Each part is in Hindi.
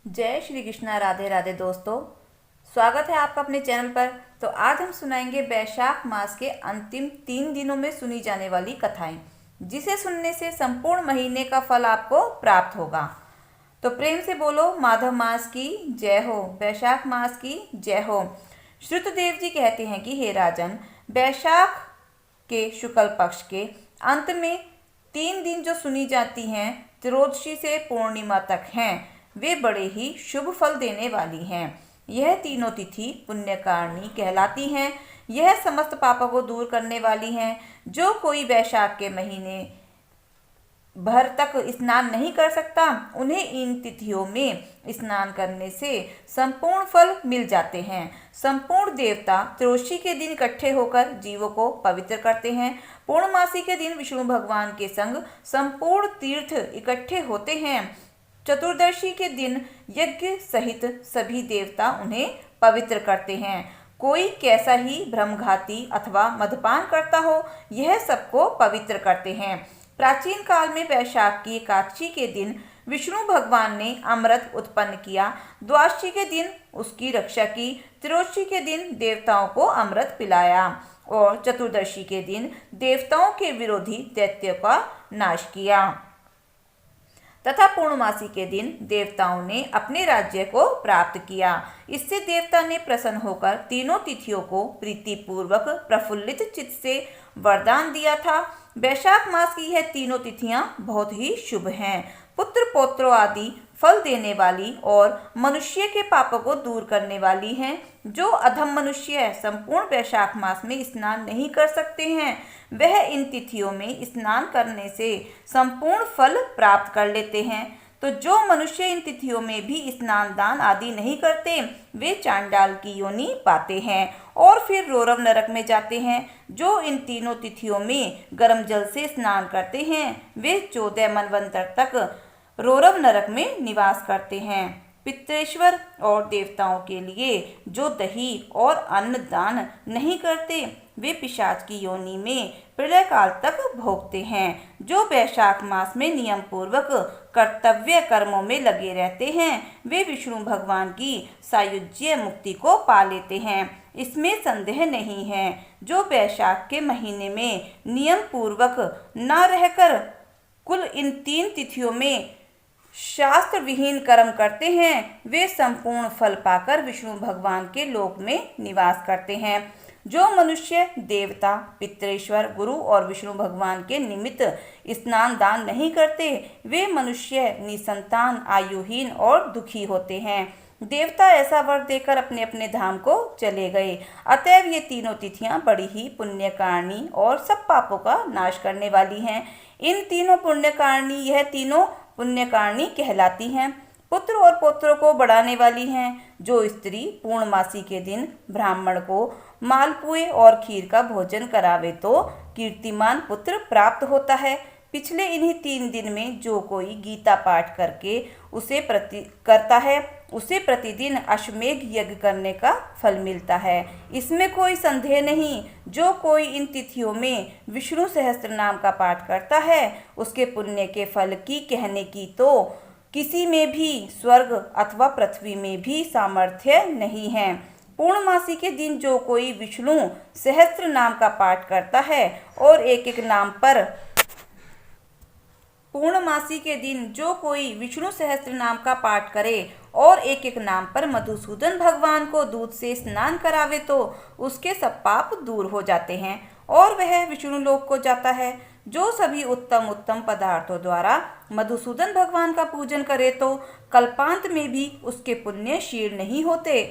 जय श्री कृष्णा। राधे राधे दोस्तों, स्वागत है आपका अपने चैनल पर। तो आज हम सुनाएंगे वैशाख मास के अंतिम 3 दिनों में सुनी जाने वाली कथाएं, जिसे सुनने से संपूर्ण महीने का फल आपको प्राप्त होगा। तो प्रेम से बोलो माधव मास की जय हो, वैशाख मास की जय हो। श्रुतदेव जी कहते हैं कि हे राजन, वैशाख के शुक्ल पक्ष के अंत में 3 दिन जो सुनी जाती हैं, त्रयोदशी से पूर्णिमा तक हैं, वे बड़े ही शुभ फल देने वाली हैं। यह तीनों तिथि पुण्यकारिणी कहलाती हैं। यह समस्त पापों को दूर करने वाली हैं। जो कोई वैशाख के महीने भर तक स्नान नहीं कर सकता, उन्हें इन तिथियों में स्नान करने से संपूर्ण फल मिल जाते हैं। संपूर्ण देवता त्रयोदशी के दिन इकट्ठे होकर जीवों को पवित्र करते हैं। पूर्णमासी के दिन विष्णु भगवान के संग संपूर्ण तीर्थ इकट्ठे होते हैं। चतुर्दशी के दिन यज्ञ सहित सभी देवता उन्हें पवित्र करते हैं। कोई कैसा ही भ्रमघाती अथवा मदपान करता हो, यह सबको पवित्र करते हैं। प्राचीन काल में वैशाख की एकादशी के दिन विष्णु भगवान ने अमृत उत्पन्न किया। द्वादशी के दिन उसकी रक्षा की। त्रयोदशी के दिन देवताओं को अमृत पिलाया और चतुर्दशी के दिन देवताओं के विरोधी दैत्य का नाश किया तथा पूर्णमासी के दिन देवताओं ने अपने राज्य को प्राप्त किया। इससे देवता ने प्रसन्न होकर तीनों तिथियों को प्रीतिपूर्वक प्रफुल्लित चित्त से वरदान दिया था। वैशाख मास की यह तीनों तिथियां बहुत ही शुभ हैं। पुत्र पौत्रों आदि फल देने वाली और मनुष्य के पापों को दूर करने वाली हैं। जो अधम मनुष्य संपूर्ण वैशाख मास में स्नान नहीं कर सकते हैं, वह इन तिथियों में स्नान करने से संपूर्ण फल प्राप्त कर लेते हैं। तो जो मनुष्य इन तिथियों में भी स्नान दान आदि नहीं करते, वे चांडाल की योनि पाते हैं और फिर रौरव नरक में जाते हैं। जो इन तीनों तिथियों में गर्म जल से स्नान करते हैं, वे 14 मनवंतर तक रौरव नरक में निवास करते हैं। पितृश्वर और देवताओं के लिए जो दही और अन्न दान नहीं करते, वे पिशाच की योनि में प्रलय काल तक भोगते हैं। जो वैशाख मास में नियम पूर्वक कर्तव्य कर्मों में लगे रहते हैं, वे विष्णु भगवान की सायुज्य मुक्ति को पा लेते हैं, इसमें संदेह नहीं है। जो वैशाख के महीने में नियम पूर्वक न रहकर कुल इन 3 तिथियों में शास्त्र विहीन कर्म करते हैं, वे संपूर्ण फल पाकर विष्णु भगवान के लोक में निवास करते हैं। जो मनुष्य देवता पितृश्वर गुरु और विष्णु भगवान के निमित्त स्नान दान नहीं करते, वे मनुष्य निसंतान आयुहीन और दुखी होते हैं। देवता ऐसा वर देकर अपने अपने धाम को चले गए। अतएव ये तीनों तिथियां बड़ी ही पुण्यकारिणी और सब पापों का नाश करने वाली हैं। इन तीनों पुण्यकारिणी यह तीनों पुण्यकारिणी कहलाती हैं। पुत्र और पौत्रों को बढ़ाने वाली हैं। जो स्त्री पूर्णमासी के दिन ब्राह्मण को मालपुए और खीर का भोजन करावे तो कीर्तिमान पुत्र प्राप्त होता है। पिछले इन्हीं 3 दिन में जो कोई गीता पाठ करके करता है, उसे प्रतिदिन अश्वमेघ यज्ञ करने का फल मिलता है। इसमें कोई संदेह नहीं। जो कोई इन तिथियों में विष्णु सहस्त्र नाम का पाठ करता है, उसके पुण्य के फल की कहने की तो किसी में भी स्वर्ग अथवा पृथ्वी में भी सामर्थ्य नहीं है। पूर्णमासी के दिन जो कोई विष्णु सहस्त्र नाम का पाठ करता है और एक एक नाम पर पूर्णमासी के दिन जो कोई विष्णु सहस्त्र नाम का पाठ करे और एक एक नाम पर मधुसूदन भगवान को दूध से स्नान करावे, तो उसके सब पाप दूर हो जाते हैं और वह विष्णु लोक को जाता है। जो सभी उत्तम उत्तम पदार्थों द्वारा मधुसूदन भगवान का पूजन करे, तो कल्पांत में भी उसके पुण्य क्षीण नहीं होते।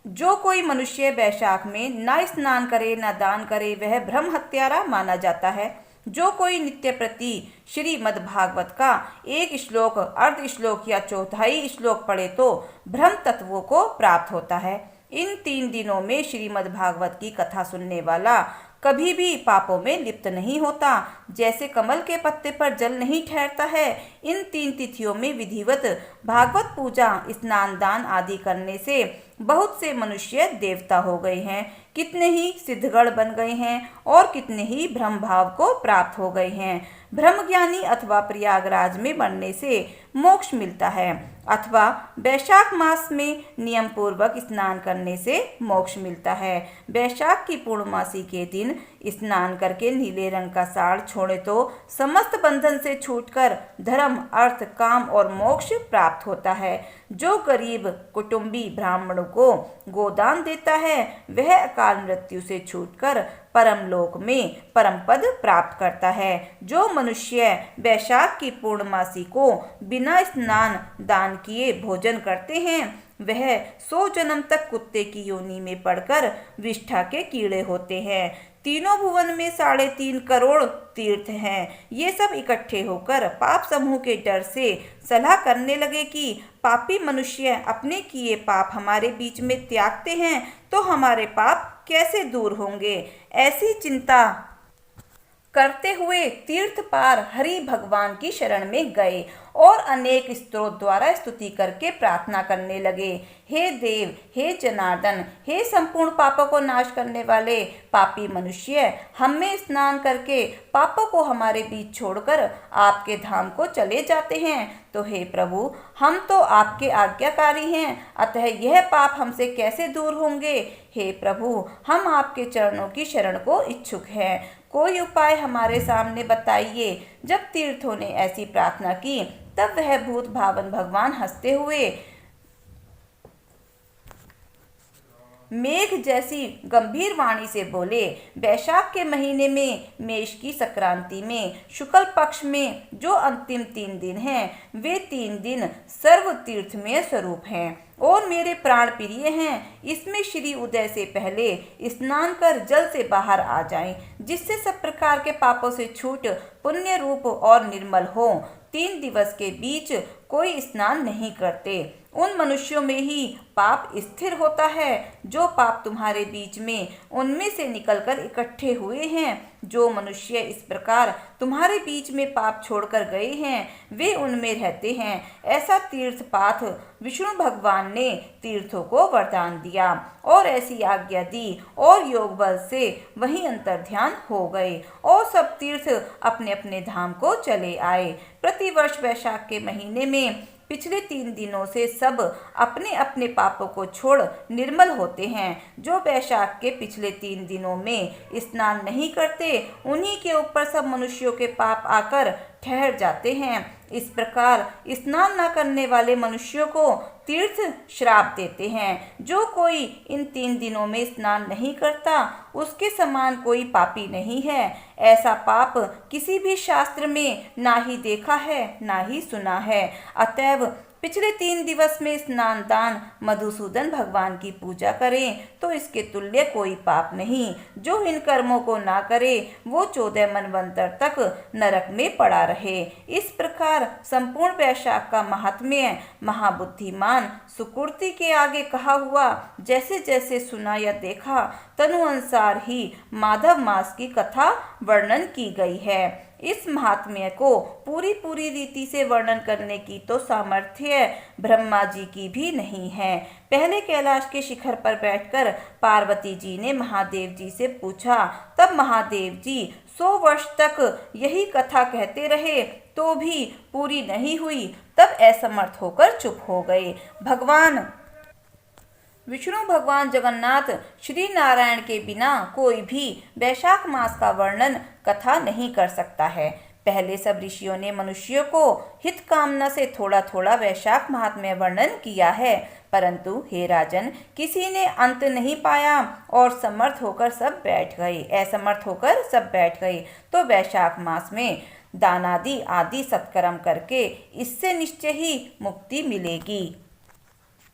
जो कोई मनुष्य वैशाख में न स्नान करे न दान करे, वह ब्रह्म हत्यारा माना जाता है। जो कोई नित्य प्रति श्रीमद् भागवत का एक श्लोक, अर्ध श्लोक या चौथाई श्लोक पढ़े, तो ब्रह्म तत्वों को प्राप्त होता है। इन 3 दिनों में श्रीमद् भागवत की कथा सुनने वाला कभी भी पापों में लिप्त नहीं होता। जैसे कमल के पत्ते पर जल नहीं ठहरता है, इन 3 तिथियों में विधिवत भागवत पूजा स्नान दान आदि करने से बहुत से मनुष्य देवता हो गए हैं, कितने ही सिद्धगण बन गए हैं और कितने ही ब्रह्म भाव को प्राप्त हो गए हैं। ब्रह्मज्ञानी अथवा प्रयागराज में बनने से मोक्ष मिलता है अथवा वैशाख मास में नियम पूर्वक स्नान करने से मोक्ष मिलता है। वैशाख की पूर्णमासी के दिन स्नान करके नीले रंग का साड़ छोड़े तो समस्त बंधन से छूटकर धर्म, अर्थ, काम और मोक्ष प्राप्त होता है। जो गरीब कुटुंबी ब्राह्मणों को गोदान देता है वह अकाल मृत्यु से छूटकर परम लोक में परम पद प्राप्त करता है। जो मनुष्य वैशाख की पूर्णमासी को बिना स्नान दान किए भोजन करते हैं वह 100 जन्म तक कुत्ते की योनि में पड़कर विष्ठा के कीड़े होते हैं। तीनों भुवन में 3.5 करोड़ तीर्थ हैं। ये सब इकट्ठे होकर पाप समूह के डर से सलाह करने लगे कि पापी मनुष्य अपने किए पाप हमारे बीच में त्यागते हैं तो हमारे पाप कैसे दूर होंगे। ऐसी चिंता करते हुए तीर्थ पार हरि भगवान की शरण में गए और अनेक स्तोत्र द्वारा स्तुति करके प्रार्थना करने लगे। हे देव, हे जनार्दन, हे संपूर्ण पापों को नाश करने वाले पापी मनुष्य, हम में स्नान करके पापों को हमारे बीच छोड़कर आपके धाम को चले जाते हैं। तो हे प्रभु, हम तो आपके आज्ञाकारी हैं, अतः यह पाप हमसे कैसे दूर होंगे। हे प्रभु, हम आपके चरणों की शरण को इच्छुक हैं, कोई उपाय हमारे सामने बताइए। जब तीर्थों ने ऐसी प्रार्थना की तब वह भूत भावन भगवान हंसते हुए मेघ जैसी गंभीर वाणी से बोले, वैशाख के महीने में मेष की संक्रांति में शुक्ल पक्ष में जो अंतिम 3 दिन हैं वे 3 दिन सर्व तीर्थमय स्वरूप हैं और मेरे प्राण प्रिय हैं। इसमें श्री उदय से पहले स्नान कर जल से बाहर आ जाएं, जिससे सब प्रकार के पापों से छूट पुण्य रूप और निर्मल हो। 3 दिवस के बीच कोई स्नान नहीं करते उन मनुष्यों में ही पाप स्थिर होता है। जो पाप तुम्हारे बीच में उनमें से निकलकर इकट्ठे हुए हैं, जो मनुष्य इस प्रकार तुम्हारे बीच में पाप छोड़कर गए हैं वे उनमें रहते हैं। ऐसा तीर्थ पाथ विष्णु भगवान ने तीर्थों को वरदान दिया और ऐसी आज्ञा दी और योग बल से वहीं अंतर्ध्यान हो गए और सब तीर्थ अपने अपने धाम को चले आए। प्रतिवर्ष वैशाख के महीने में पिछले 3 दिनों से सब अपने अपने पापों को छोड़ निर्मल होते हैं। जो वैशाख के पिछले 3 दिनों में स्नान नहीं करते उन्हीं के ऊपर सब मनुष्यों के पाप आकर ठहर जाते हैं। इस प्रकार स्नान न करने वाले मनुष्यों को तीर्थ श्राप देते हैं। जो कोई इन 3 दिनों में स्नान नहीं करता उसके समान कोई पापी नहीं है। ऐसा पाप किसी भी शास्त्र में ना ही देखा है ना ही सुना है। अतएव पिछले 3 दिवस में स्नान दान मधुसूदन भगवान की पूजा करें तो इसके तुल्य कोई पाप नहीं। जो इन कर्मों को ना करे वो 14 मनवंतर तक नरक में पड़ा रहे। इस प्रकार संपूर्ण वैशाख का महात्म्य महाबुद्धिमान सुकृति के आगे कहा हुआ जैसे जैसे सुना या देखा तनु अनुसार ही माधव मास की कथा वर्णन की गई है। इस महात्म्य को पूरी रीति से वर्णन करने की तो सामर्थ्य ब्रह्मा जी की भी नहीं है। पहले कैलाश के शिखर पर बैठकर पार्वती जी ने महादेव जी से पूछा, तब महादेव जी 100 वर्ष तक यही कथा कहते रहे तो भी पूरी नहीं हुई। तब असमर्थ होकर चुप हो गए। विष्णु भगवान जगन्नाथ श्री नारायण के बिना कोई भी वैशाख मास का वर्णन कथा नहीं कर सकता है। पहले सब ऋषियों ने मनुष्यों को हित कामना से थोड़ा थोड़ा वैशाख महात्म्य वर्णन किया है, परंतु हे राजन किसी ने अंत नहीं पाया और असमर्थ होकर सब बैठ गए। तो वैशाख मास में दानादि आदि सत्कर्म करके इससे निश्चय ही मुक्ति मिलेगी।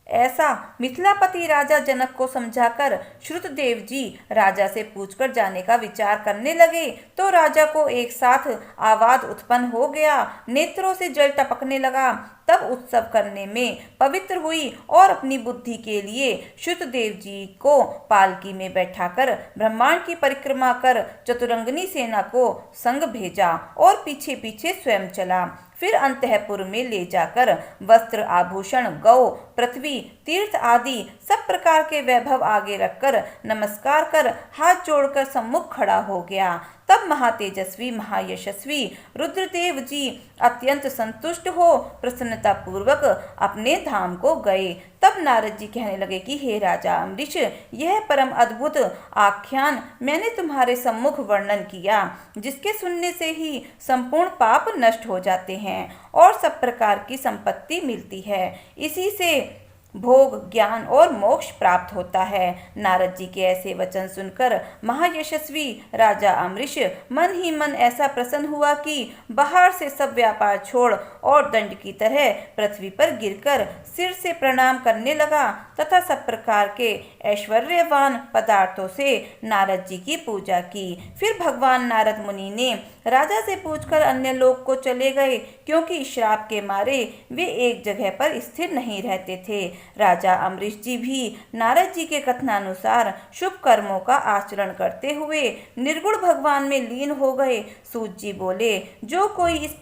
ऐसा मिथिलापति राजा जनक को समझाकर श्रुतदेव जी राजा से पूछकर जाने का विचार करने लगे। तो राजा को एक साथ आवाज उत्पन्न हो गया, नेत्रों से जल टपकने लगा। तब उत्सव करने में पवित्र हुई और अपनी बुद्धि के लिए श्रुतदेव जी को पालकी में बैठाकर ब्रह्मांड की परिक्रमा कर चतुरंगनी सेना को संग भेजा और पीछे पीछे स्वयं चला। फिर अंतःपुर में ले जाकर वस्त्र आभूषण गौ पृथ्वी, तीर्थ आदि सब प्रकार के वैभव आगे रखकर नमस्कार कर हाथ जोड़कर सम्मुख खड़ा हो गया। तब महातेजस्वी महायशस्वी रुद्रदेव जी अत्यंत संतुष्ट हो प्रसन्नता पूर्वक अपने धाम को गए। तब नारद जी कहने लगे कि हे राजा अम्बरीश, यह परम अद्भुत आख्यान मैंने तुम्हारे सम्मुख वर्णन किया, जिसके सुनने से ही संपूर्ण पाप नष्ट हो जाते हैं और सब प्रकार की संपत्ति मिलती है। इसी से भोग, ज्ञान और मोक्ष प्राप्त होता है। नारद जी के ऐसे वचन सुनकर महायशस्वी राजा अम्बरीश मन ही मन ऐसा प्रसन्न हुआ कि बाहर से सब व्यापार छोड़ और दंड की तरह पृथ्वी पर गिरकर सिर से प्रणाम करने लगा तथा सब प्रकार के ऐश्वर्यवान पदार्थों से नारद जी की पूजा की। फिर भगवान नारद मुनि ने राजा से पूछकर अन्य लोक को चले गए, क्योंकि श्राप के मारे वे एक जगह पर स्थिर नहीं रहते थे। राजा अम्बरीश जी भी नारद जी के कथनानुसार शुभ कर्मों का आचरण करते हुए निर्गुण भगवान में लीन हो गए। सूत जी बोले, जो कोई इस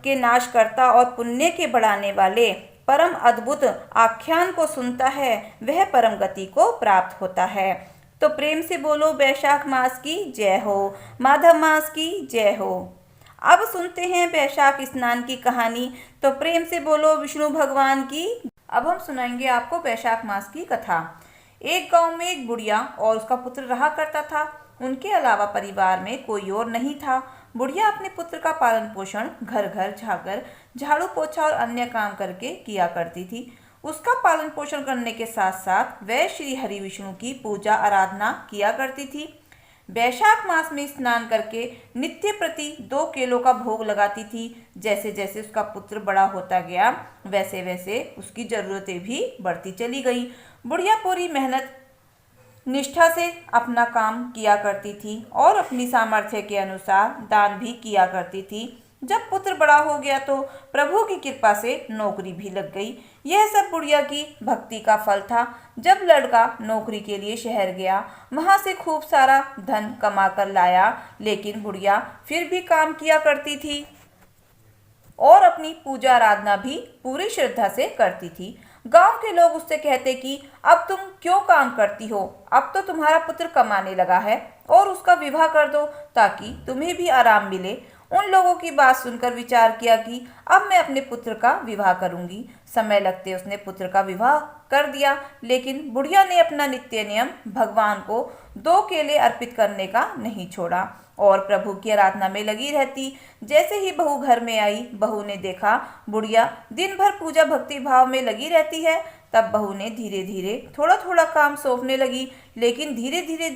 के नाश करता और पुण्य के बढ़ाने वाले परम अद्भुत आख्यान को सुनता है, वह परम गति को प्राप्त होता है। तो प्रेम से बोलो वैशाख मास की जय हो, माधव मास की जय हो। अब सुनते हैं वैशाख स्नान की कहानी। तो प्रेम से बोलो विष्णु भगवान की। अब हम सुनाएंगे आपको वैशाख मास की कथा। एक गांव में एक बुढ़िया और उसका पुत्र रहा करता था। उनके अलावा परिवार में कोई और नहीं था। बुढ़िया अपने पुत्र का पालन पोषण घर घर जाकर झाड़ू पोछा और अन्य काम करके किया करती थी। उसका पालन पोषण करने के साथ साथ वह श्री हरि विष्णु की पूजा आराधना किया करती थी। वैशाख मास में स्नान करके नित्य प्रति 2 केलों का भोग लगाती थी। जैसे जैसे उसका पुत्र बड़ा होता गया, वैसे वैसे उसकी जरूरतें भी बढ़ती चली गई। बुढ़िया पूरी मेहनत निष्ठा से अपना काम किया करती थी और अपनी सामर्थ्य के अनुसार दान भी किया करती थी। जब पुत्र बड़ा हो गया तो प्रभु की कृपा से नौकरी भी लग गई। यह सब बुढ़िया की भक्ति का फल था। जब लड़का नौकरी के लिए शहर गया, वहां से खूब सारा धन कमा कर लाया, लेकिन बुढ़िया फिर भी काम किया करती थी और अपनी पूजा आराधना भी पूरी श्रद्धा से करती थी। गांव के लोग उससे कहते कि अब तुम क्यों काम करती हो, अब तो तुम्हारा पुत्र कमाने लगा है और उसका विवाह कर दो ताकि तुम्हें भी आराम मिले। उन लोगों की बात सुनकर विचार किया कि अब मैं अपने पुत्र का विवाह करूंगी। समय लगते उसने पुत्र का विवाह कर दिया, लेकिन बुढ़िया ने अपना नित्य नियम भगवान को 2 केले अर्पित करने का नहीं छोड़ा और प्रभु की आराधना में लगी रहती। जैसे ही बहू घर में आई, बहू ने देखा बुढ़िया दिन भर पूजा भक्ति भाव में लगी रहती है। तब बहू ने धीरे धीरे थोड़ा थोड़ा काम सौंपने लगी, लेकिन धीरे धीरे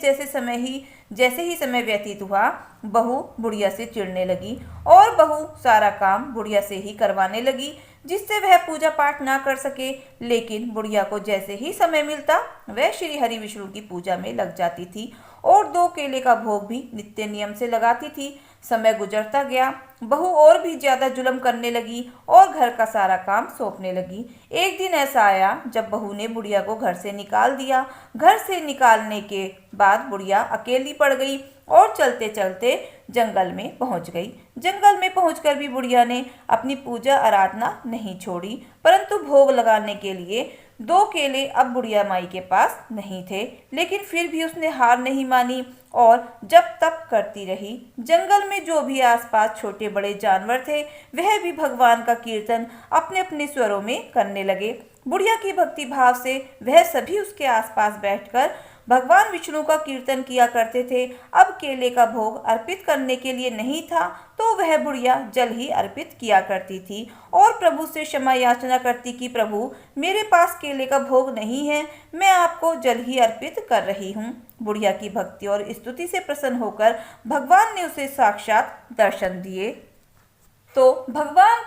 जैसे ही समय व्यतीत हुआ, बहू बुढ़िया से चिढ़ने लगी और बहू सारा काम बुढ़िया से ही करवाने लगी, जिससे वह पूजा पाठ ना कर सके। लेकिन बुढ़िया को जैसे ही समय मिलता, वह श्री हरि विष्णु की पूजा में लग जाती थी और 2 केले का भोग भी नित्य नियम से लगाती थी। समय गुजरता गया, बहू और भी ज्यादा जुल्म करने लगी और घर का सारा काम सौंपने लगी। एक दिन ऐसा आया जब बहू ने बुढ़िया को घर से निकाल दिया। घर से निकालने के बाद बुढ़िया अकेली पड़ गई और चलते चलते जंगल में पहुंच गई। जंगल में पहुंचकर भी बुढ़िया ने अपनी पूजा आराधना नहीं छोड़ी, परंतु भोग लगाने के लिए 2 केले अब बुढ़िया माई के पास नहीं थे। लेकिन फिर भी उसने हार नहीं मानी और जब तक करती रही। जंगल में जो भी आसपास छोटे बड़े जानवर थे, वह भी भगवान का कीर्तन अपने अपने स्वरों में करने लगे। बुढ़िया की भक्ति भाव से वह सभी उसके आसपास बैठकर भगवान विष्णु का कीर्तन किया करते थे। अब केले का भोग अर्पित करने के लिए नहीं था, तो वह बुढ़िया जल ही अर्पित किया करती थी और प्रभु से क्षमा याचना करती कि प्रभु, मेरे पास केले का भोग नहीं है, मैं आपको जल ही अर्पित कर रही हूँ। बुढ़िया की भक्ति और स्तुति से प्रसन्न होकर भगवान ने उसे साक्षात दर्शन दिए। तो भगवान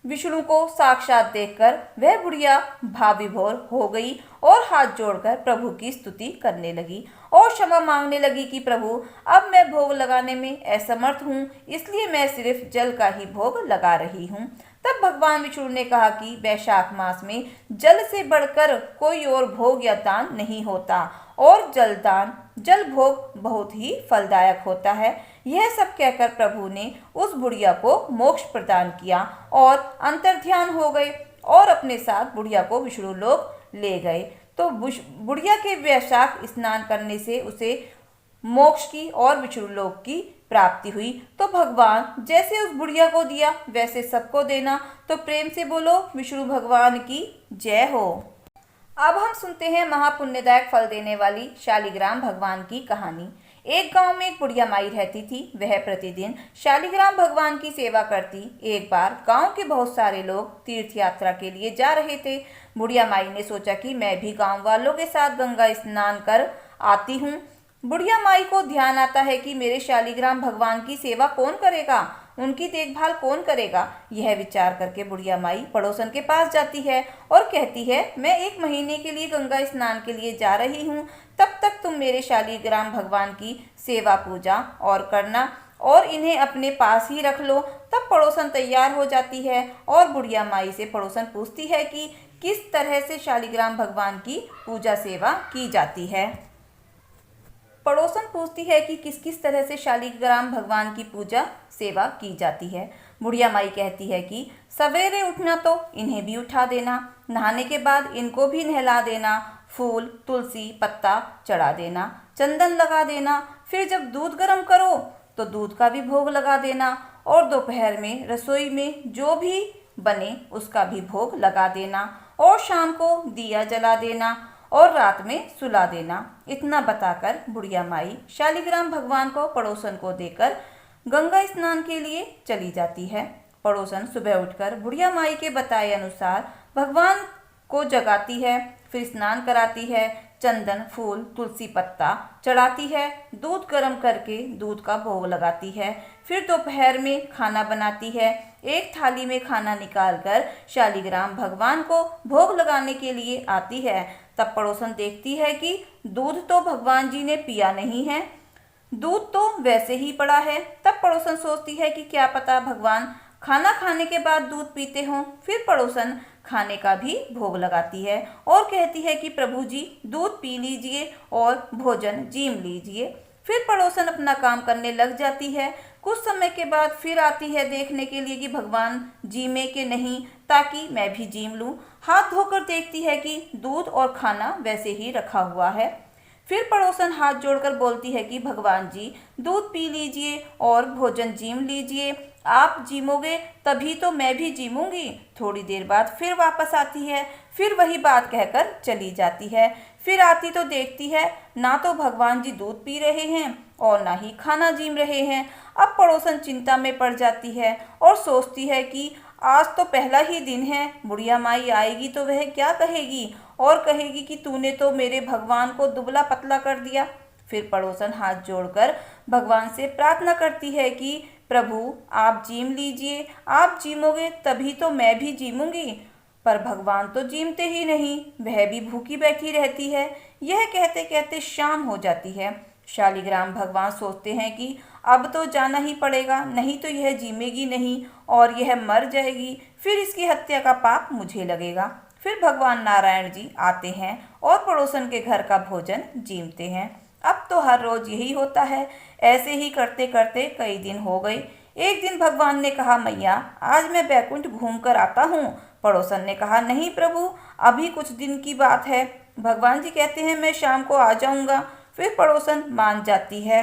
विष्णु को साक्षात देखकर वह बुढ़िया भाव विभोर हो गई और हाथ जोड़कर प्रभु की स्तुति करने लगी और क्षमा मांगने लगी कि प्रभु, अब मैं भोग लगाने में असमर्थ हूँ, इसलिए मैं सिर्फ जल का ही भोग लगा रही हूँ। तब भगवान विष्णु ने कहा कि वैशाख मास में जल से बढ़कर कोई और भोग या दान नहीं होता और जल भोग बहुत ही फलदायक होता है। यह सब कहकर प्रभु ने उस बुढ़िया को मोक्ष प्रदान किया और अंतर्ध्यान हो गए और अपने साथ बुढ़िया को विष्णु लोक ले गए। तो बुढ़िया के वैशाख स्नान करने से उसे मोक्ष की और विष्णु लोक की प्राप्ति हुई। तो भगवान जैसे उस बुढ़िया को दिया वैसे सबको देना। तो प्रेम से बोलो विष्णु भगवान की जय हो। अब हम सुनते हैं महापुण्यदायक फल देने वाली शालिग्राम भगवान की कहानी। एक गांव में एक बुढ़िया माई रहती थी। वह प्रतिदिन शालिग्राम भगवान की सेवा करती। एक बार गांव के बहुत सारे लोग तीर्थ यात्रा के लिए जा रहे थे। बुढ़िया माई ने सोचा कि मैं भी गांव वालों के साथ गंगा स्नान कर आती हूँ। बुढ़िया माई को ध्यान आता है कि मेरे शालिग्राम भगवान की सेवा कौन करेगा, उनकी देखभाल कौन करेगा। यह विचार करके बुढ़िया माई पड़ोसन के पास जाती है और कहती है, मैं 1 महीने के लिए गंगा स्नान के लिए जा रही हूँ, तब तक तुम मेरे शालिग्राम भगवान की सेवा पूजा और करना और इन्हें अपने पास ही रख लो। तब पड़ोसन तैयार हो जाती है और बुढ़िया माई से पड़ोसन पूछती है कि किस तरह से शालिग्राम भगवान की पूजा सेवा की जाती है। पड़ोसन पूछती है कि किस किस तरह से शालिग्राम भगवान की पूजा सेवा की जाती है। बुढ़िया माई कहती है कि सवेरे उठना तो इन्हें भी उठा देना, नहाने के बाद इनको भी नहला देना, फूल तुलसी पत्ता चढ़ा देना, चंदन लगा देना, फिर जब दूध गर्म करो तो दूध का भी भोग लगा देना और दोपहर में रसोई में जो भी बने उसका भी भोग लगा देना और शाम को दिया जला देना और रात में सुला देना। इतना बताकर बुढ़िया माई शालिग्राम भगवान को पड़ोसन को देकर गंगा स्नान के लिए चली जाती है। पड़ोसन सुबह उठकर बुढ़िया माई के बताए अनुसार भगवान को जगाती है, फिर स्नान कराती है, चंदन फूल तुलसी पत्ता चढ़ाती है, दूध गर्म करके दूध का भोग लगाती है, फिर दोपहर में खाना बनाती है। एक थाली में खाना निकालकर शालिग्राम भगवान को भोग लगाने के लिए आती है। तब पड़ोसन देखती है कि दूध तो भगवान जी ने पिया नहीं है, दूध तो वैसे ही पड़ा है। तब पड़ोसन सोचती है कि क्या पता भगवान खाना खाने के बाद दूध पीते हों। फिर पड़ोसन खाने का भी भोग लगाती है और कहती है कि प्रभु जी दूध पी लीजिए और भोजन जीम लीजिए। फिर पड़ोसन अपना काम करने लग जाती है। कुछ समय के बाद फिर आती है देखने के लिए कि भगवान जीमे के नहीं, ताकि मैं भी जीम लूं। हाथ धोकर देखती है कि दूध और खाना वैसे ही रखा हुआ है। फिर पड़ोसन हाथ जोड़कर बोलती है कि भगवान जी दूध पी लीजिए और भोजन जीम लीजिए, आप जीमोगे तभी तो मैं भी जीमूंगी। थोड़ी देर बाद फिर वापस आती है, फिर वही बात कहकर चली जाती है। फिर आती तो देखती है ना तो भगवान जी दूध पी रहे हैं और ना ही खाना जीम रहे हैं। अब पड़ोसन चिंता में पड़ जाती है और सोचती है कि आज तो पहला ही दिन है, बुढ़िया माई आएगी तो वह क्या कहेगी, और कहेगी कि तूने तो मेरे भगवान को दुबला पतला कर दिया। फिर पड़ोसन हाथ जोड़कर भगवान से प्रार्थना करती है कि प्रभु आप जीम लीजिए, आप जीमोगे तभी तो मैं भी जीमूंगी। पर भगवान तो जीमते ही नहीं, वह भी भूखी बैठी रहती है। यह कहते कहते शाम हो जाती है। शालिग्राम भगवान सोचते हैं कि अब तो जाना ही पड़ेगा, नहीं तो यह जीमेगी नहीं और यह मर जाएगी, फिर इसकी हत्या का पाप मुझे लगेगा। फिर भगवान नारायण जी आते हैं और पड़ोसन के घर का भोजन जीमते हैं। अब तो हर रोज यही होता है। ऐसे ही करते करते कई दिन हो गए। एक दिन भगवान ने कहा, मैया आज मैं बैकुंठ घूम कर आता हूँ। पड़ोसन ने कहा, नहीं प्रभु अभी कुछ दिन की बात है। भगवान जी कहते हैं मैं शाम को आ जाऊंगा। फिर पड़ोसन मान जाती है।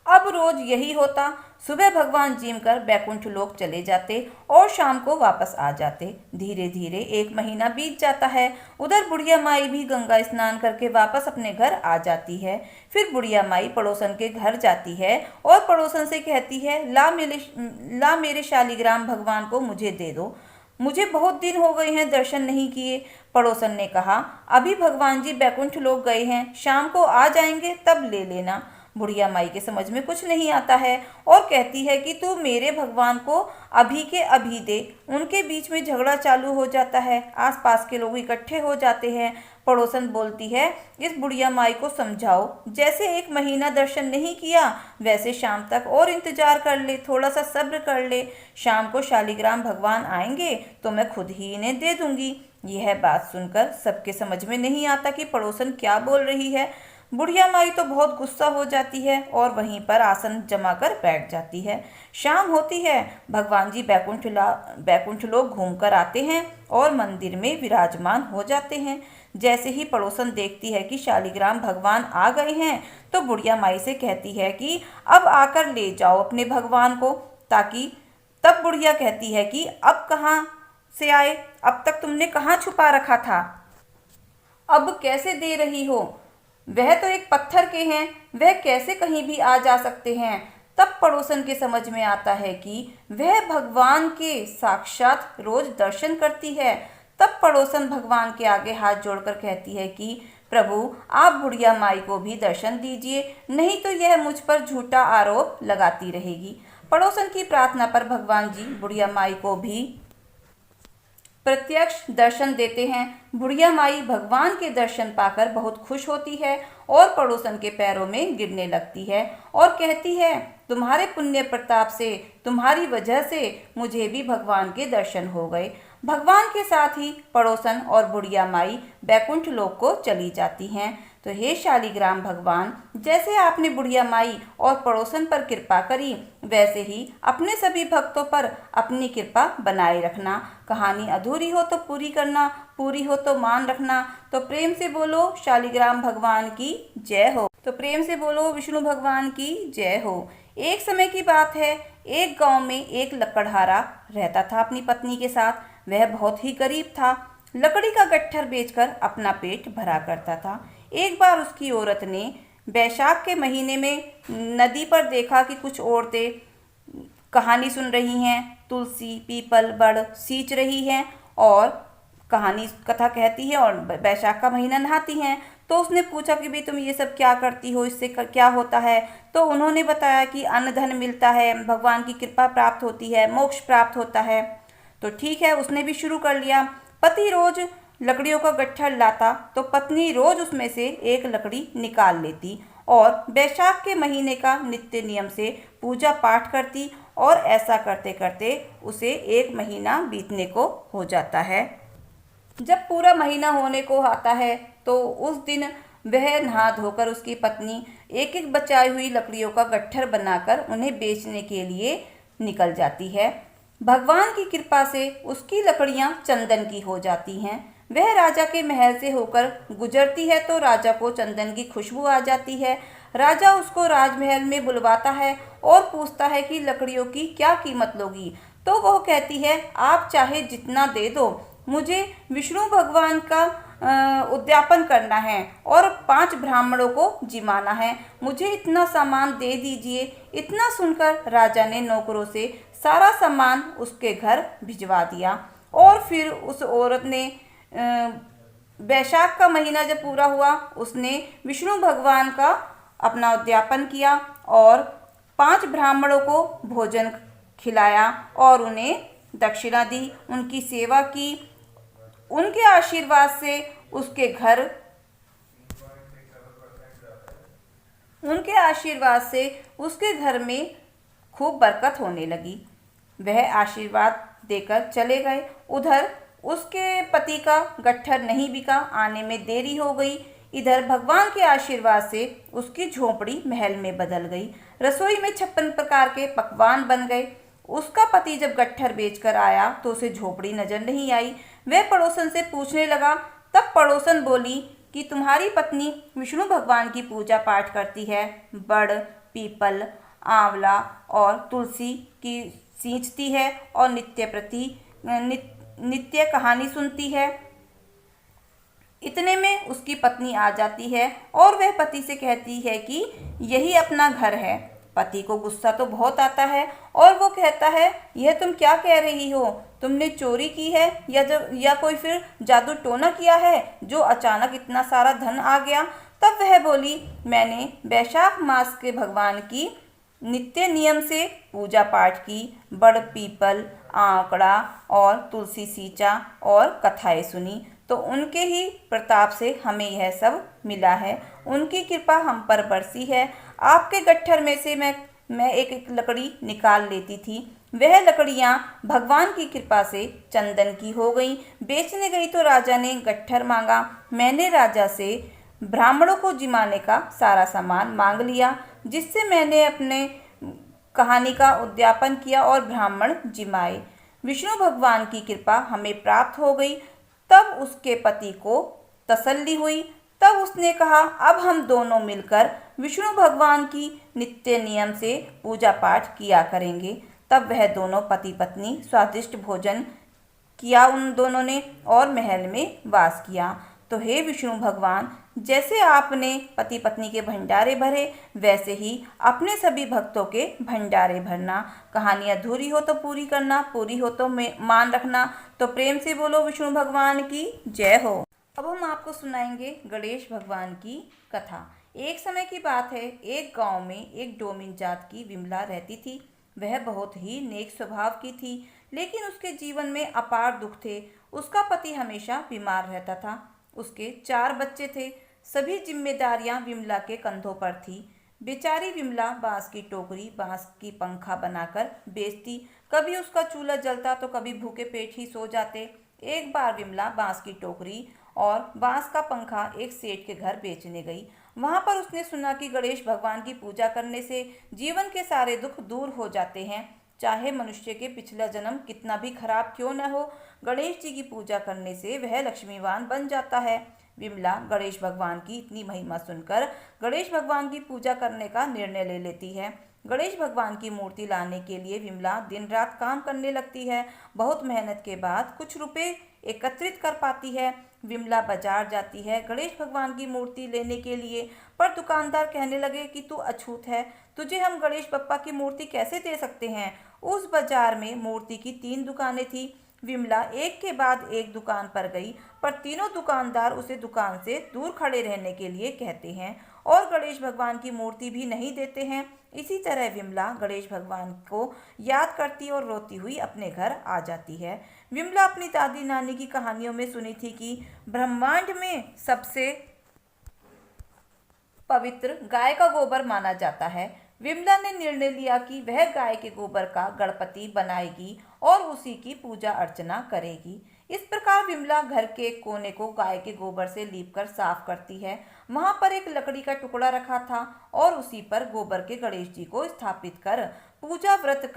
अब रोज यही होता। सुबह भगवान जीम कर बैकुंठ लोक चले जाते और शाम को वापस आ जाते। धीरे धीरे 1 महीना बीत जाता है। उधर बुढ़िया माई भी गंगा स्नान करके वापस अपने घर आ जाती है। फिर बुढ़िया माई पड़ोसन के घर जाती है और पड़ोसन से कहती है, ला मेरे शालिग्राम भगवान को मुझे दे दो, मुझे बहुत दिन हो गए हैं दर्शन नहीं किए। पड़ोसन ने कहा, अभी भगवान जी बैकुंठ लोक गए हैं, शाम को आ जाएंगे तब ले लेना। बुढ़िया माई के समझ में कुछ नहीं आता है और कहती है कि तू मेरे भगवान को अभी के अभी दे। उनके बीच में झगड़ा चालू हो जाता है, आसपास के लोग इकट्ठे हो जाते हैं। पड़ोसन बोलती है, इस बुढ़िया माई को समझाओ, जैसे 1 महीना दर्शन नहीं किया वैसे शाम तक और इंतजार कर ले, थोड़ा सा सब्र कर ले। शाम को शालिग्राम भगवान आएंगे तो मैं खुद ही इन्हें दे दूंगी। यह बात सुनकर सबके समझ में नहीं आता कि पड़ोसन क्या बोल रही है। बुढ़िया माई तो बहुत गुस्सा हो जाती है और वहीं पर आसन जमा कर बैठ जाती है। शाम होती है, भगवान जी बैकुंठ लोक घूम कर आते हैं और मंदिर में विराजमान हो जाते हैं। जैसे ही पड़ोसन देखती है कि शालिग्राम भगवान आ गए हैं, तो बुढ़िया माई से कहती है कि अब आकर ले जाओ अपने भगवान को, ताकि तब बुढ़िया कहती है कि अब कहाँ से आए, अब तक तुमने कहाँ छुपा रखा था, अब कैसे दे रही हो? वह तो एक पत्थर के हैं, वह कैसे कहीं भी आ जा सकते हैं। तब पड़ोसन के समझ में आता है कि वह भगवान के साक्षात रोज दर्शन करती है। तब पड़ोसन भगवान के आगे हाथ जोड़कर कहती है कि प्रभु, आप बुढ़िया माई को भी दर्शन दीजिए, नहीं तो यह मुझ पर झूठा आरोप लगाती रहेगी। पड़ोसन की प्रार्थना पर भगवान जी बुढ़िया माई को भी प्रत्यक्ष दर्शन देते हैं। बुढ़िया माई भगवान के दर्शन पाकर बहुत खुश होती है और पड़ोसन के पैरों में गिरने लगती है और कहती है, तुम्हारे पुण्य प्रताप से, तुम्हारी वजह से मुझे भी भगवान के दर्शन हो गए। भगवान के साथ ही पड़ोसन और बुढ़िया माई बैकुंठ लोक को चली जाती हैं। तो हे शालिग्राम भगवान, जैसे आपने बुढ़िया माई और पड़ोसन पर कृपा करी, वैसे ही अपने सभी भक्तों पर अपनी कृपा बनाए रखना। कहानी अधूरी हो तो पूरी करना, पूरी हो तो मान रखना। तो प्रेम से बोलो शालिग्राम भगवान की जय हो। तो प्रेम से बोलो विष्णु भगवान की जय हो। एक समय की बात है, एक गांव में एक लकड़हारा रहता था अपनी पत्नी के साथ। वह बहुत ही गरीब था, लकड़ी का गट्ठर बेचकर अपना पेट भरा करता था। एक बार उसकी औरत ने बैसाख के महीने में नदी पर देखा कि कुछ औरतें कहानी सुन रही हैं, तुलसी, पीपल, बड़ सींच रही हैं और कहानी कथा कहती है और बैसाख का महीना नहाती हैं। तो उसने पूछा कि भाई तुम ये सब क्या करती हो, इससे क्या होता है? तो उन्होंने बताया कि अन्न धन मिलता है, भगवान की कृपा प्राप्त होती है, मोक्ष प्राप्त होता है। तो ठीक है, उसने भी शुरू कर लिया। पति रोज लकड़ियों का गट्ठर लाता तो पत्नी रोज उसमें से एक लकड़ी निकाल लेती और बैसाख के महीने का नित्य नियम से पूजा पाठ करती और ऐसा करते करते उसे एक महीना बीतने को हो जाता है। जब पूरा महीना होने को आता है तो उस दिन वह नहा धोकर उसकी पत्नी एक एक बचाई हुई लकड़ियों का गट्ठर बनाकर उन्हें बेचने के लिए निकल जाती है। भगवान की कृपा से उसकी लकड़ियां चंदन की हो जाती हैं। वह राजा के महल से होकर गुजरती है तो राजा को चंदन की खुशबू आ जाती है। राजा उसको राजमहल में बुलवाता है और पूछता है कि लकड़ियों की क्या कीमत लोगी। तो वह कहती है, आप चाहे जितना दे दो, मुझे विष्णु भगवान का उद्यापन करना है और 5 ब्राह्मणों को जिमाना है, मुझे इतना सामान दे दीजिए। इतना सुनकर राजा ने नौकरों से सारा सामान उसके घर भिजवा दिया और फिर उस औरत ने बैसाख का महीना जब पूरा हुआ, उसने विष्णु भगवान का अपना उद्यापन किया और 5 ब्राह्मणों को भोजन खिलाया और उन्हें दक्षिणा दी, उनकी सेवा की। उनके आशीर्वाद से उसके घर उनके आशीर्वाद से उसके घर में खूब बरकत होने लगी। वह आशीर्वाद देकर चले गए। उधर उसके पति का गट्ठर नहीं बिका, आने में देरी हो गई। इधर भगवान के आशीर्वाद से उसकी झोपड़ी महल में बदल गई। रसोई में 56 प्रकार के पकवान बन गए। उसका पति जब गट्ठर बेचकर आया तो उसे झोपड़ी नजर नहीं आई। वह पड़ोसन से पूछने लगा। तब पड़ोसन बोली कि तुम्हारी पत्नी विष्णु भगवान की पूजा पाठ करती है, बड़, पीपल, आंवला और तुलसी की सींचती है और नित्य कहानी सुनती है। इतने में उसकी पत्नी आ जाती है और वह पति से कहती है कि यही अपना घर है। पति को गुस्सा तो बहुत आता है और वो कहता है, यह तुम क्या कह रही हो? तुमने चोरी की है या कोई फिर जादू टोना किया है जो अचानक इतना सारा धन आ गया? तब वह बोली, मैंने बैसाख मास के भगवान की नित्य नियम से पूजा पाठ की, बड़, पीपल, आंकड़ा और तुलसी सींचा और कथाएं सुनी, तो उनके ही प्रताप से हमें यह सब मिला है। उनकी कृपा हम पर बरसी है। आपके गट्ठर में से मैं एक एक लकड़ी निकाल लेती थी। वह लकड़ियां भगवान की कृपा से चंदन की हो गई। बेचने गई तो राजा ने गट्ठर मांगा। मैंने राजा से ब्राह्मणों को जिमाने का सारा सामान मांग लिया, जिससे मैंने अपने कहानी का उद्यापन किया और ब्राह्मण जिमाए। विष्णु भगवान की कृपा हमें प्राप्त हो गई। तब उसके पति को तसल्ली हुई। तब उसने कहा, अब हम दोनों मिलकर विष्णु भगवान की नित्य नियम से पूजा पाठ किया करेंगे। तब वह दोनों पति पत्नी स्वादिष्ट भोजन किया उन दोनों ने और महल में वास किया। तो हे विष्णु भगवान, जैसे आपने पति पत्नी के भंडारे भरे, वैसे ही अपने सभी भक्तों के भंडारे भरना। कहानी अधूरी हो तो पूरी करना, पूरी हो तो मान रखना। तो प्रेम से बोलो विष्णु भगवान की जय हो। अब हम आपको सुनाएंगे गणेश भगवान की कथा। एक समय की बात है, एक गांव में एक डोमिन जात की विमला रहती थी। वह बहुत ही नेक स्वभाव की थी, लेकिन उसके जीवन में अपार दुख थे। उसका पति हमेशा बीमार रहता था। उसके 4 बच्चे थे। सभी जिम्मेदारियां विमला के कंधों पर थी। बेचारी विमला बांस की टोकरी, बांस की पंखा बनाकर बेचती। कभी उसका चूल्हा जलता तो कभी भूखे पेट ही सो जाते। एक बार विमला बांस की टोकरी और बांस का पंखा एक सेठ के घर बेचने गई। वहां पर उसने सुना कि गणेश भगवान की पूजा करने से जीवन के सारे दुख दूर हो जाते हैं। चाहे मनुष्य के पिछला जन्म कितना भी खराब क्यों न हो, गणेश जी की पूजा करने से वह लक्ष्मीवान बन जाता है। विमला गणेश भगवान की इतनी महिमा सुनकर गणेश भगवान की पूजा करने का निर्णय ले लेती है। गणेश भगवान की मूर्ति लाने के लिए विमला दिन रात काम करने लगती है। बहुत मेहनत के बाद कुछ रुपए एकत्रित कर पाती है। विमला बाजार जाती है गणेश भगवान की मूर्ति लेने के लिए, पर दुकानदार कहने लगे कि तू अछूत है, तुझे हम गणेश बप्पा की मूर्ति कैसे दे सकते हैं। उस बाजार में मूर्ति की 3 दुकानें थी। विमला एक के बाद एक दुकान पर गई, पर तीनों दुकानदार उसे दुकान से दूर खड़े रहने के लिए कहते हैं और गणेश भगवान की मूर्ति भी नहीं देते हैं। इसी तरह विमला गणेश भगवान को याद करती और रोती हुई अपने घर आ जाती है। विमला अपनी दादी नानी की कहानियों में सुनी थी कि ब्रह्मांड में सबसे पवित्र गाय का गोबर माना जाता है। विमला ने निर्णय लिया कि वह गाय के गोबर का गणपति बनाएगी और उसी की पूजा अर्चना करेगी। इस प्रकार विमला घर के एक कोने को गाय के गोबर से लीपकर साफ करती है। वहां पर एक लकड़ी का टुकड़ा रखा था और उसी पर गोबर के गणेश जी को स्थापित कर पूजा व्रत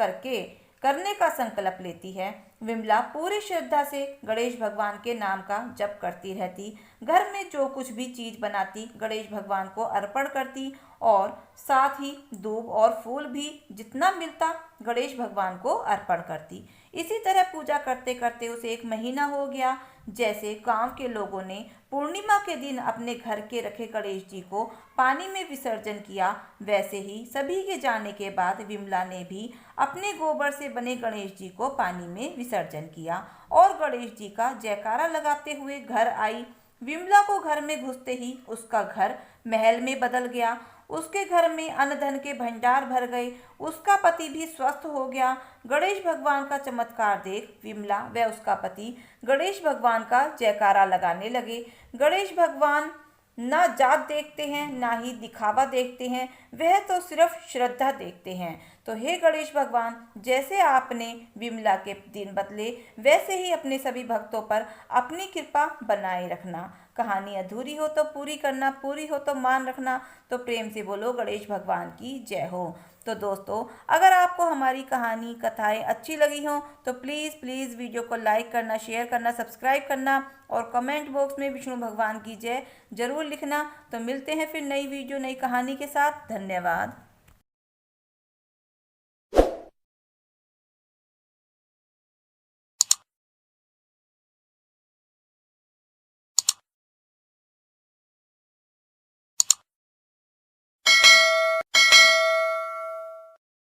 करने का संकल्प लेती है। विमला पूरी श्रद्धा से गणेश भगवान के नाम का जप करती रहती। घर में जो कुछ भी चीज बनाती गणेश भगवान को अर्पण करती और साथ ही दूब और फूल भी जितना मिलता गणेश भगवान को अर्पण करती। इसी तरह पूजा करते करते उसे 1 महीना हो गया। जैसे गांव के लोगों ने पूर्णिमा के दिन अपने घर के रखे गणेश जी को पानी में विसर्जन किया, वैसे ही सभी के जाने के बाद विमला ने भी अपने गोबर से बने गणेश जी को पानी में विसर्जन किया और गणेश जी का जयकारा लगाते हुए घर आई। विमला को घर में घुसते ही उसका घर महल में बदल गया। उसके घर में अन्न धन के भंडार भर गए। उसका पति भी स्वस्थ हो गया। गणेश भगवान का चमत्कार देख विमला व उसका पति गणेश भगवान का जयकारा लगाने लगे। गणेश भगवान ना जात देखते हैं, ना ही दिखावा देखते हैं, वह तो सिर्फ श्रद्धा देखते हैं। तो हे गणेश भगवान, जैसे आपने विमला के दिन बदले, वैसे ही अपने सभी भक्तों पर अपनी कृपा बनाए रखना। कहानी अधूरी हो तो पूरी करना, पूरी हो तो मान रखना। तो प्रेम से बोलो गणेश भगवान की जय हो। तो दोस्तों, अगर आपको हमारी कहानी कथाएं अच्छी लगी हों तो प्लीज़ वीडियो को लाइक करना, शेयर करना, सब्सक्राइब करना और कमेंट बॉक्स में विष्णु भगवान की जय जरूर लिखना। तो मिलते हैं फिर नई वीडियो, नई कहानी के साथ। धन्यवाद।